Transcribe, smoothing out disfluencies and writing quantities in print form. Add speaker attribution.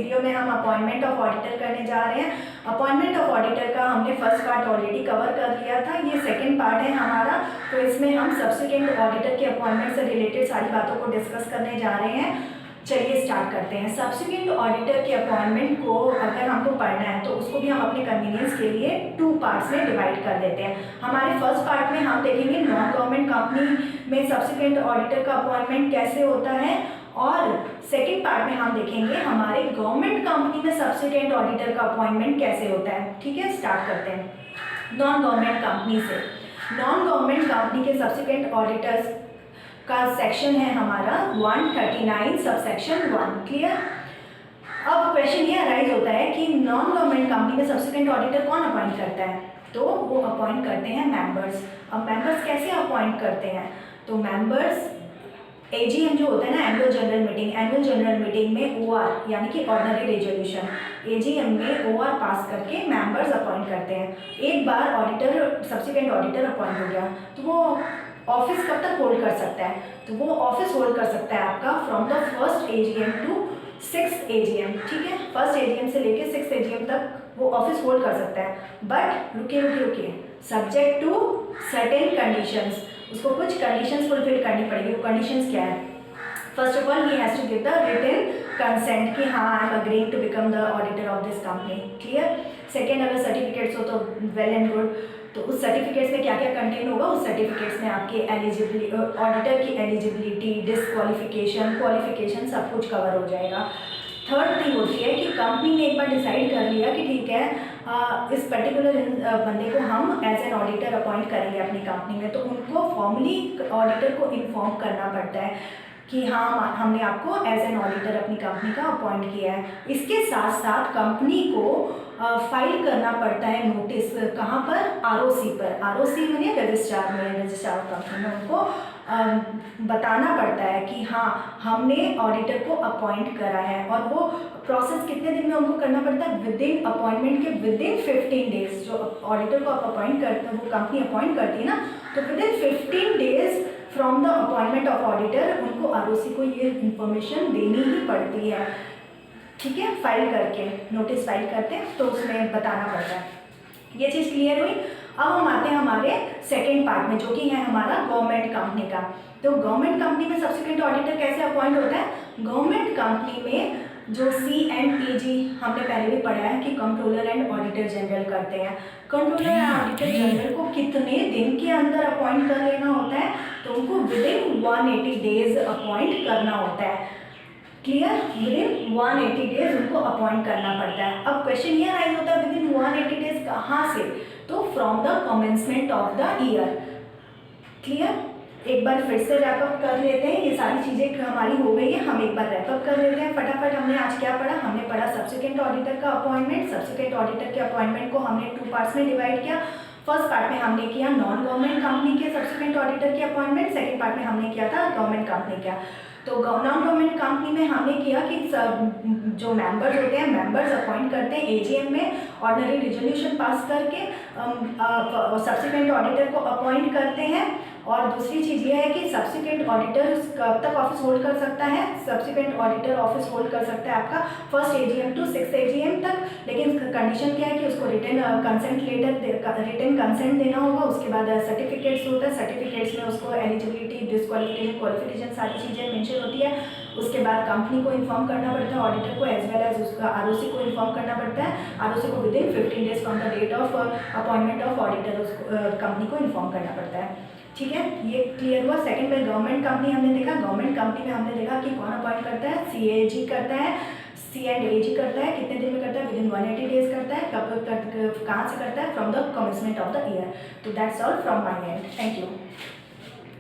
Speaker 1: Video में हम appointment of auditor करने जा रहे हैं। अपॉइंटमेंट ऑफ ऑडिटर का हमने फर्स्ट पार्ट ऑलरेडी कवर कर लिया था, ये सेकंड पार्ट है हमारा। तो इसमें हम सब्सिक्वेंट ऑडिटर के अपॉइंटमेंट से रिलेटेड सारी बातों को डिस्कस करने जा रहे हैं। चलिए स्टार्ट करते हैं। सब्सिक्वेंट ऑडिटर के अपॉइंटमेंट को अगर हमको पढ़ना है तो उसको भी हम अपने कन्वीनियंस के लिए 2 पार्ट्स में डिवाइड कर देते हैं। हमारे फर्स्ट पार्ट में हम देखेंगे नॉन गवर्नमेंट कंपनी में सब्सिक्वेंट ऑडिटर का अपॉइंटमेंट कैसे होता है, और सेकंड पार्ट में हम देखेंगे हमारे गवर्नमेंट कंपनी में सब्सिक्वेंट ऑडिटर का अपॉइंटमेंट कैसे होता है। ठीक है, स्टार्ट करते हैं नॉन गवर्नमेंट कंपनी से। नॉन गवर्नमेंट कंपनी के सब्सिक्वेंट ऑडिटर्स का सेक्शन है हमारा 139 सबसेक्शन 1। क्लियर। अब क्वेश्चन ये अराइज होता है कि नॉन गवर्नमेंट कंपनी में सब्सिक्वेंट ऑडिटर कौन अपॉइंट करता है, तो वो अपॉइंट करते हैं मेंबर्स। अब मेंबर्स कैसे अपॉइंट करते हैं, तो मेंबर्स एजीएम जो होता है ना, annual general meeting, annual general meeting में ओआर यानी कि ऑर्डिनरी रेजोल्यूशन, एजीएम में ओआर पास करके मेंबर्स अपॉइंट करते हैं। एक बार ऑडिटर सब्सिक्वेंट ऑडिटर अपॉइंट हो गया तो वो ऑफिस कब तक होल्ड कर सकता है, तो वो ऑफिस होल्ड कर सकता है आपका from the first AGM to 6th AGM. ठीक है, फर्स्ट एजीएम से लेके 6th एजीएम तक वो ऑफिस होल्ड कर सकता है। बट रुकिए सब्जेक्ट टू सर्टेन कंडीशंस, उसको कुछ कंडीशंस फुलफिल करनी पड़ेगी। वो कंडीशंस क्या है? First of all he has to give the written consent कि हाँ I am agreeing to become the auditor of this company. Clear. Second, अगर सर्टिफिकेट्स हो तो वेल एंड गुड, तो उस सर्टिफिकेट्स में क्या क्या कंटेन होगा, उस सर्टिफिकेट्स में आपके एलिजिबिलिटी, ऑडिटर की एलिजिबिलिटी, डिस्क्वालिफिकेशन, क्वालिफिकेशन सब कुछ कवर हो जाएगा। थर्ड थिंग होती है कि कंपनी ने एक बार डिसाइड कर लिया कि ठीक है इस पर्टिकुलर बंदे को हम एज एन ऑडिटर अपॉइंट करेंगे अपनी कंपनी में, तो उनको फॉर्मली ऑडिटर को इन्फॉर्म करना पड़ता है कि हाँ हमने आपको एज एन ऑडिटर अपनी कंपनी का अपॉइंट किया है। इसके साथ साथ कंपनी को फाइल करना पड़ता है नोटिस, कहाँ पर? आरओसी पर। आरओसी में रजिस्ट्रार में, रजिस्ट्रार ऑफ कंपनी में उनको बताना पड़ता है कि हाँ हमने ऑडिटर को अपॉइंट करा है। और वो प्रोसेस कितने दिन में उनको करना पड़ता है? विदिन अपॉइंटमेंट के विदिन 15 डेज। जो ऑडिटर को आप अपॉइंट करते हैं, वो कंपनी अपॉइंट करती है ना, तो within 15 days from the appointment of auditor उनको आरओसी को ये इंफॉर्मेशन देनी ही पड़ती है। ठीक है, फाइल करके, नोटिस फाइल करते हैं तो उसमें बताना पड़ता है। ये चीज़ क्लियर हुई। अब हम आते हैं हमारे सेकेंड पार्ट में, जो कि है हमारा गवर्नमेंट कंपनी का। तो गवर्नमेंट कंपनी में सब्सिक्वेंट ऑडिटर कैसे अपॉइंट होता है? गवर्नमेंट कंपनी में जो CNPG हमने पहले भी पढ़ा है कि कंट्रोलर एंड ऑडिटर जनरल करते हैं। कंट्रोलर एंड ऑडिटर जनरल को कितने दिन के अंदर अपॉइंट कर लेना होता है, तो उनको विदिन 180 डेज अपॉइंट करना होता है। क्लियर। विदिन 180 डेज उनको अपॉइंट करना पड़ता है। अब क्वेश्चन ये राइज होता है विदिन 180 डेज कहाँ से, तो from the commencement of the year. Clear. एक बार फिर से रैपअप कर लेते हैं, ये सारी चीज़ें हमारी हो गई है, हम एक बार रैपअप कर लेते हैं फटाफट। हमने आज क्या पढ़ा? हमने पढ़ा सब्सिक्वेंट ऑडिटर का अपॉइंटमेंट। सब्सिक्वेंट ऑडिटर के अपॉइंटमेंट को हमने 2 पार्ट्स में डिवाइड किया। फर्स्ट पार्ट में हमने किया नॉन गवर्नमेंट कंपनी के सब्सिक्वेंट ऑडिटर के अपॉइंटमेंट, सेकेंड पार्ट में हमने किया था गवर्नमेंट कंपनी का। तो नॉन गवर्नमेंट कंपनी में हमने किया कि जो मेंबर्स होते हैं, मेंबर्स अपॉइंट करते हैं एजीएम में, ऑर्डिनरी रेजोल्यूशन पास करके सब्सिक्वेंट ऑडिटर को अपॉइंट करते हैं। और दूसरी चीज़ ये है कि सब्सिक्वेंट ऑडिटर कब तक ऑफिस होल्ड कर सकता है? सब्सिक्वेंट ऑडिटर ऑफिस होल्ड कर सकता है आपका first AGM to 6th AGM तक, लेकिन कंडीशन क्या है कि उसको written consent letter, written consent देना होगा। उसके बाद सर्टिफिकेट्स होता है, सर्टिफिकेट्स में उसको एलिजिबिलिटी, डिस्क्वालिफिकेशन, क्वालिफिकेशन सारी चीज़ें मेंशन होती है। उसके बाद कंपनी को इन्फॉर्म करना पड़ता है, ऑडिटर को, एज वेल एज उसका आरओसी को इन्फॉर्म करना पड़ता है। आरओसी को within 15 days from the date of appointment of auditor उसको कंपनी को इन्फॉर्म करना पड़ता है। ठीक है, ये क्लियर हुआ। सेकंड में गवर्नमेंट कंपनी हमने देखा। गवर्नमेंट कंपनी में हमने देखा कि कौन अपॉइंट करता है? CAG करता है, C&AG करता है। कितने दिन में करता है? विदिन 180 डेज करता है। कहाँ से करता है? From the commencement of the year. तो that's all from my end. Thank you.